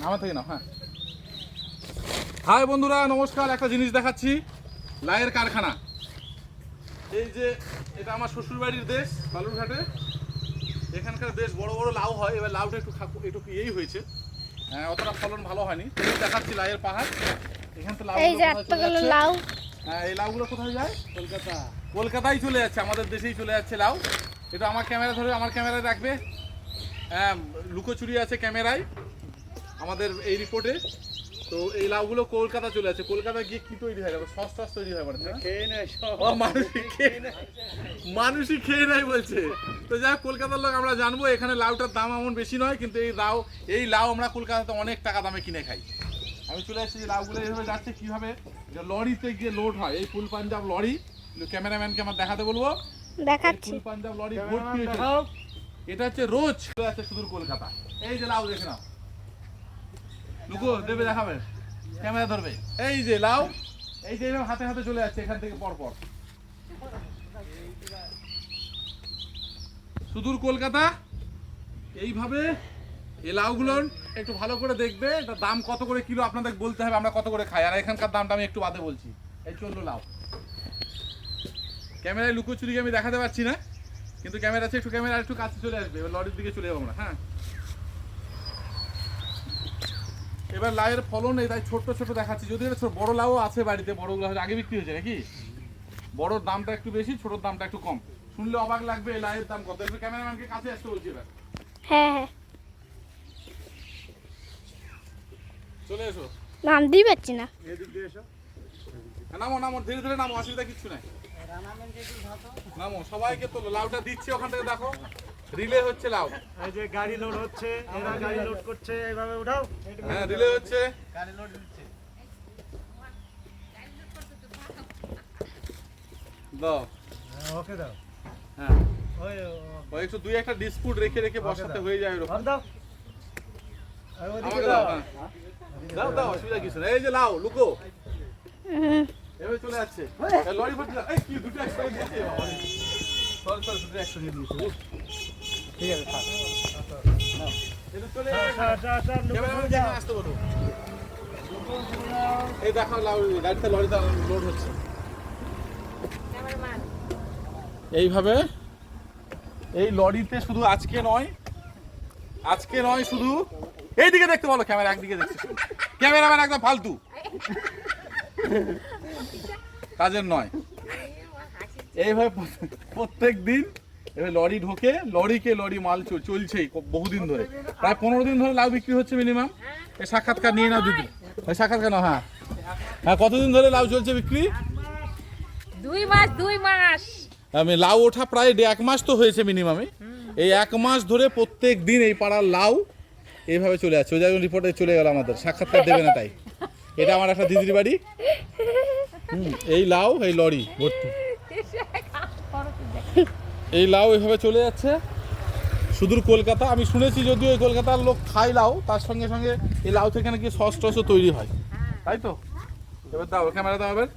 আমার থেকে না। হ্যাঁ, হাই বন্ধুরা, নমস্কার। একটা জিনিস দেখাচ্ছি, লাউয়ের কারখানা। এই যে এটা আমার শ্বশুরবাড়ির দেশ বালুরঘাটে। এখানকার বেশ বড় বড় লাউ হয়। এবার লাউটা একটু ইয়েই হয়েছে, অতটা ফলন ভালো হয়নি। দেখাচ্ছি লাউয়ের পাহাড়। এখান থেকে লাউ, হ্যাঁ, এই লাউগুলো কোথায় যায়? কলকাতায় চলে যাচ্ছে, আমাদের দেশেই চলে যাচ্ছে লাউ। এটা আমার ক্যামেরা ধরে, আমার ক্যামেরায় রাখবে। হ্যাঁ, লুকোচুরি আছে ক্যামেরায় আমাদের এই রিপোর্টে। তো এই লাউগুলো কলকাতা চলে যাচ্ছে। কলকাতায় গিয়ে কি তৈরি হয়? সস টস তৈরি হয়, মানুষই খেয়ে নেয় বলছে। তো যাই হোক, কলকাতার লোক আমরা জানবো। এখানে লাউটার দাম এমন বেশি নয়, কিন্তু এই লাউ আমরা কলকাতাতে অনেক টাকা দামে কিনে খাই। আমি চলে আসছি, লাউগুলো এইভাবে যাচ্ছে কিভাবে, লরিতে গিয়ে লোড হয়। এই ফুল পাঞ্জাব লরি, ক্যামেরাম্যানকে আমার দেখাতে বলবো, দেখাচ্ছি। ফুল পাঞ্জাব লরি ভর্তি হয়েছে। এটা হচ্ছে রোজ চলে যাচ্ছে সুদূর কলকাতা। এই যে লাউ দেখে নাও, লুকো দেবে, দেখাবে, ক্যামেরা ধরবে। এই যে লাউ, এই যে হাতে হাতে চলে যাচ্ছে এখান থেকে পর পর সুদূর কলকাতা। এইভাবে এই লাউগুলোর একটু ভালো করে দেখবে, এটা দাম কত করে কিলো আপনাদের বলতে হবে, আমরা কত করে খাই। আর এখানকার দামটা আমি একটু বাদে বলছি। এই চললো লাউ। ক্যামেরায় লুকোচুরি আমি দেখাতে পারছি না, কিন্তু ক্যামেরা আছে, একটু ক্যামেরা একটু কাছে চলে আসবে। এবার লরির দিকে চলে যাবো আমরা। হ্যাঁ, এবার লাউয়ের ফলন এই তাই ছোট ছোট দেখাচ্ছি। যদি এটা বড় লাউ আছে বাড়িতে, বড়গুলো আগে বিক্রি হয়েছে নাকি? বড়র দামটা একটু বেশি, ছোটর দামটা একটু কম। শুনলে অবাক লাগবে এই লাউয়ের দাম কত। ক্যামেরাম্যানকে কাছে আসতে বলছি এবার। হ্যাঁ হ্যাঁ, চলে এসো। নাম দিই পাচ্ছি না। নামো নামো, ধীরে ধীরে নামো, অসুবিধা কিচ্ছু নাই। নামো, সবাইকে তোলো। লাউটা দিচ্ছে ওখান থেকে, দেখো রিলে হচ্ছে লাউ। এই যে গাড়ি লোড হচ্ছে, এরা গাড়ি লোড করছে, এইভাবে উঠাও। হ্যাঁ, রিলে হচ্ছে, গাড়ি লোড দিচ্ছে। দাও, ওকে দাও। হ্যাঁ, ওই একটু দুই একটা ডিসপুট রেখে রেখে বসাতে হয়ে যায় এরকম। দাও, আমাকে দাও, হ্যাঁ দাও দাও, অসুবিধা কিছু না। এই যে লাউ লুকো, এভাবে চলে যাচ্ছে লরি ভর্তি। এই কি দুটো একসঙ্গে দিয়েছে? সরি সরি, দুটো একসঙ্গে দিয়েছে। ঠিক আছে, থাক। এটা চলে আসতে বলো। এই দেখো লাউ গাড়িতে, লরিতে লোড হচ্ছে এইভাবে। এই লরিতে শুধু আজকে নয় শুধু এইদিকে দেখতে বলো, ক্যামেরা একদিকে দেখছে। ক্যামেরাম্যান একদম ফালতু, কাজের নয়। এইভাবে প্রত্যেক দিন এবার লরি ঢোকে, লরি মাল চলছেই বহুদিন ধরে, প্রায় 15 দিন ধরে লাউ বিক্রি হচ্ছে মিনিমাম। এই সাক্ষাৎকার নিয়ে নাও দিদি, সাক্ষাৎকার নাও। হ্যাঁ হ্যাঁ, কতদিন ধরে লাউ চলছে বিক্রি? 2 মাস। আমি লাউ ওঠা প্রায় 1 মাস তো হয়েছে মিনিমামে। এই 1 মাস ধরে প্রত্যেক দিন এই পাড়ার লাউ এইভাবে চলে যাচ্ছে। ওই জায়গায় রিপোর্টে চলে গেল, আমাদের সাক্ষাৎকার দেবে না তাই। এটা আমার একটা দিদির বাড়ি। এই লাউ, এই লরি ভর্তি, এই লাউ এইভাবে চলে যাচ্ছে সুদূর কলকাতা। আমি শুনেছি যদিও এই কলকাতার লোক খায় লাউ, তার সঙ্গে সঙ্গে এই লাউ থেকে নাকি সস টসও তৈরি হয়, তাই তো? এবার দাও, ক্যামেরা দাও এবার।